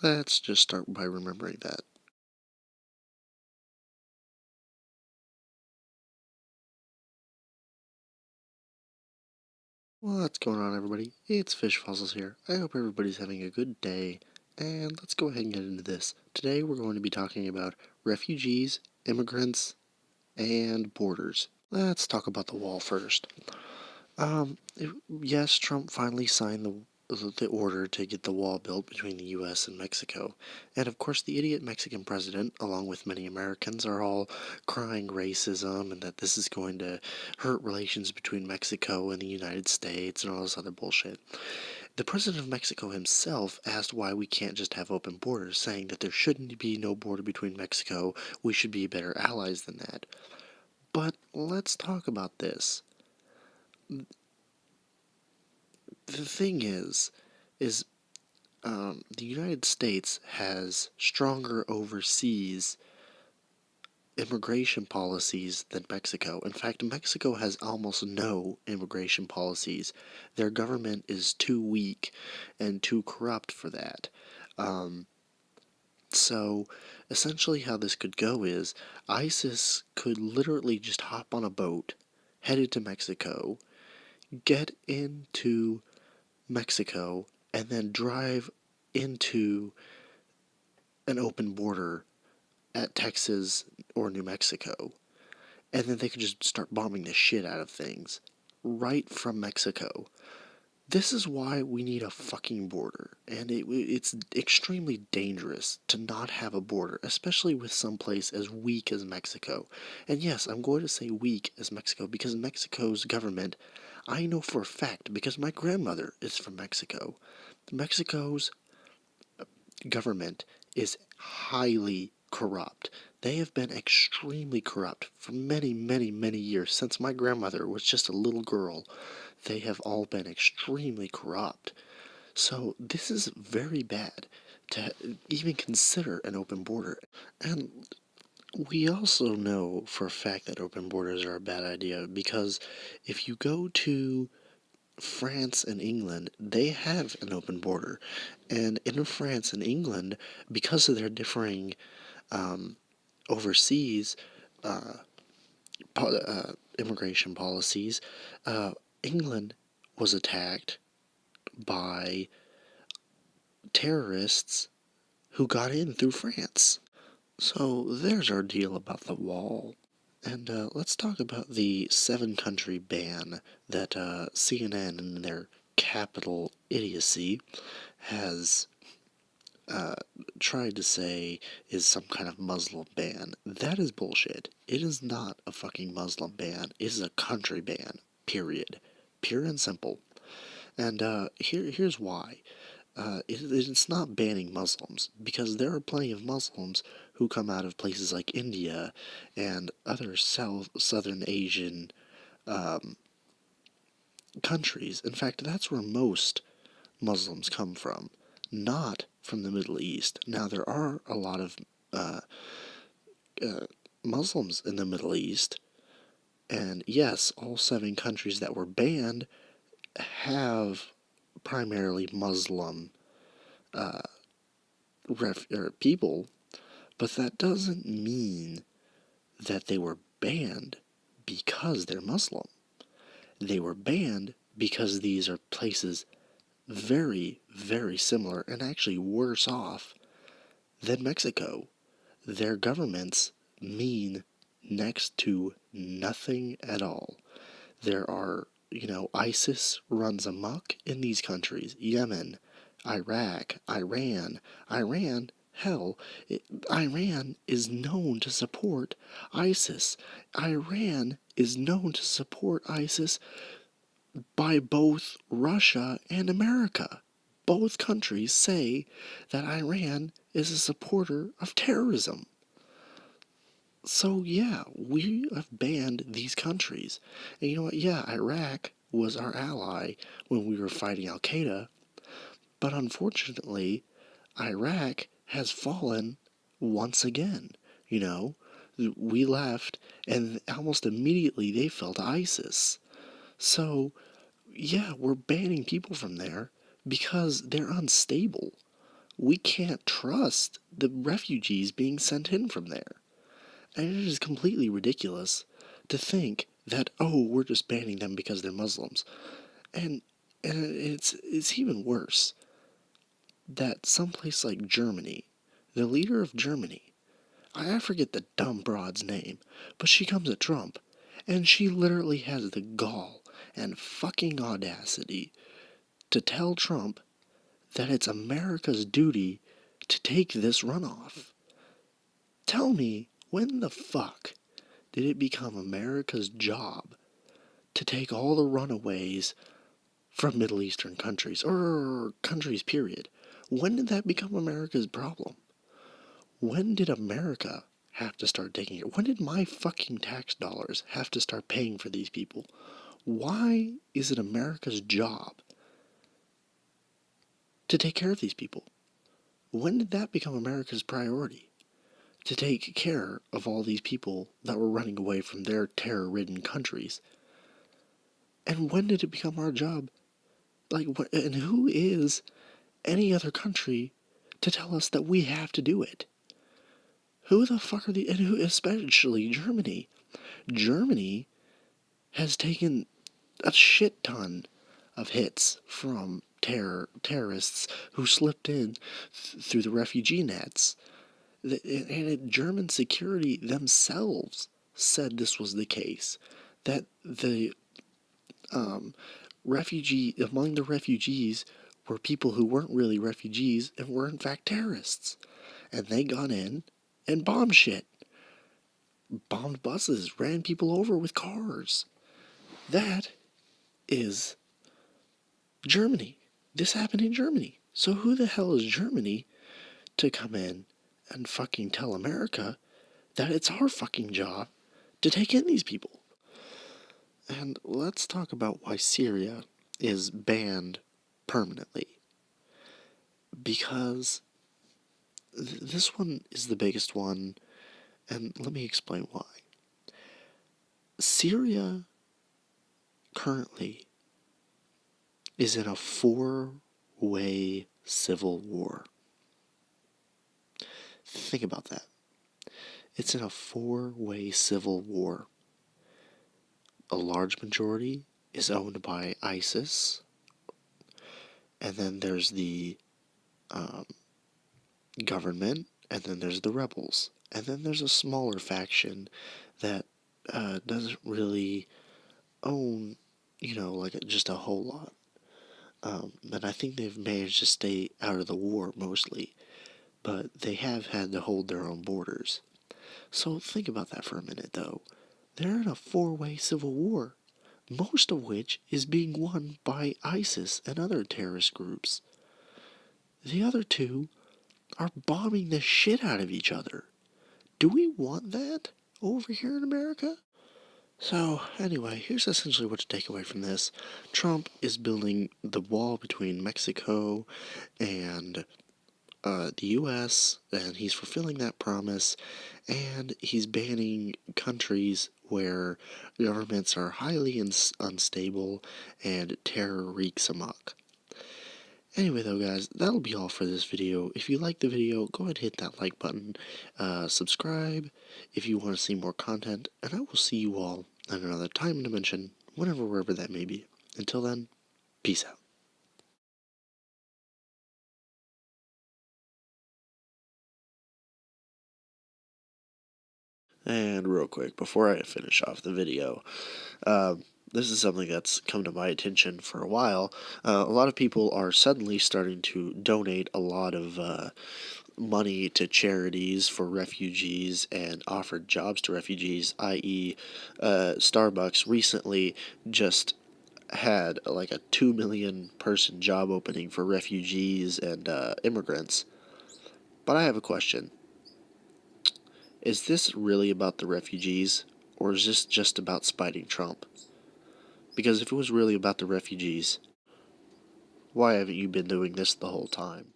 Let's just start by remembering that. What's going on, everybody? It's Fish Fossils here. I hope everybody's having a good day, and let's go ahead and get into this. Today we're going to be talking about refugees, immigrants, and borders. Let's talk about the wall first. Um, yes, Trump finally signed the order to get the wall built between the U.S. and Mexico. And of course, the idiot Mexican president, along with many Americans, are all crying racism and that this is going to hurt relations between Mexico and the United States and all this other bullshit. The president of Mexico himself asked why we can't just have open borders, saying that there shouldn't be no border between Mexico. We should be better allies than that. But let's talk about this. The thing is the United States has stronger overseas immigration policies than Mexico. In fact, Mexico has almost no immigration policies. Their government is too weak and too corrupt for that. Um, so, essentially, how this could go is ISIS could literally just hop on a boat, headed to Mexico, get into Mexico, and then drive into an open border at Texas or New Mexico, and then they could just start bombing the shit out of things right from Mexico. This is why we need a fucking border, and it's extremely dangerous to not have a border, especially with some place as weak as Mexico. And yes, I'm going to say weak as Mexico because Mexico's government, I know for a fact because my grandmother is from Mexico. Mexico's government is highly corrupt. They have been extremely corrupt for many, many, many years. Since my grandmother was just a little girl, they have all been extremely corrupt. So this is very bad to even consider an open border. And we also know for a fact that open borders are a bad idea because if you go to France and England, they have an open border. And in France and England, because of their differing overseas immigration policies, England was attacked by terrorists who got in through France. So there's our deal about the wall. And let's talk about the 7-country ban that CNN, in their capital idiocy, has tried to say is some kind of Muslim ban. That is bullshit. It is not a fucking Muslim ban. It is a country ban. Period. Pure and simple. And here's why. It's not banning Muslims, because there are plenty of Muslims who come out of places like India and other southern Asian countries. In fact, that's where most Muslims come from, not from the Middle East. Now, there are a lot of uh, Muslims in the Middle East, and yes, all 7 countries that were banned have primarily Muslim people, but that doesn't mean that they were banned because they're Muslim. They were banned because these are places very, very similar and actually worse off than Mexico. Their governments mean next to nothing at all. There are, ISIS runs amok in these countries. Yemen, Iraq, Iran. Hell, Iran is known to support ISIS. Iran is known to support ISIS by both Russia and America. Both countries say that Iran is a supporter of terrorism. So, yeah, we have banned these countries. And you know what? Yeah, Iraq was our ally when we were fighting Al Qaeda, but unfortunately, Iraq has fallen once again. You know, we left, and almost immediately they fell to ISIS. So, yeah, we're banning people from there because they're unstable. we can't trust the refugees being sent in from there. And it is completely ridiculous to think that, oh, we're just banning them because they're Muslims. And it's even worse that someplace like Germany, the leader of Germany, I forget the dumb broad's name, but she comes at Trump, and she literally has the gall and fucking audacity to tell Trump that it's America's duty to take this runoff. Tell me, when the fuck did it become America's job to take all the runaways from Middle Eastern countries, or countries, period? When did that become America's problem? When did America have to start taking it? When did my fucking tax dollars have to start paying for these people? Why is it America's job to take care of these people? When did that become America's priority? To take care of all these people that were running away from their terror-ridden countries? And when did it become our job? And who is any other country to tell us that we have to do it? Who the fuck are and who, especially Germany? Germany has taken a shit ton of hits from terrorists who slipped in through the refugee nets. And German security themselves said this was the case. That the among the refugees were people who weren't really refugees and were in fact terrorists. And they got in and bombed shit. Bombed buses, ran people over with cars. That is Germany. This happened in Germany. So who the hell is Germany to come in and fucking tell America that it's our fucking job to take in these people? And let's talk about why Syria is banned permanently. Because this one is the biggest one, and let me explain why. Syria currently is in a 4-way civil war. Think about that. It's in a 4-way civil war. A large majority is owned by ISIS, and then there's the government, and then there's the rebels, and then there's a smaller faction that doesn't really own, just a whole lot. And I think they've managed to stay out of the war mostly, but they have had to hold their own borders. So think about that for a minute, though. They're in a 4-way civil war, most of which is being won by ISIS and other terrorist groups. The other two are bombing the shit out of each other. Do we want that over here in America? So, anyway, here's essentially what to take away from this. Trump is building the wall between Mexico and the U.S., and he's fulfilling that promise, and he's banning countries where governments are highly unstable and terror reeks amok. Anyway though, guys, that'll be all for this video. If you like the video, go ahead and hit that like button, subscribe if you want to see more content, and I will see you all at another time and dimension, whenever, wherever that may be. Until then, peace out. And real quick, before I finish off the video, this is something that's come to my attention for a while. A lot of people are suddenly starting to donate a lot of money to charities for refugees and offer jobs to refugees, i.e. Starbucks recently just had like a 2 million person job opening for refugees and immigrants. But I have a question. Is this really about the refugees, or is this just about spiting Trump? Because if it was really about the refugees, why haven't you been doing this the whole time?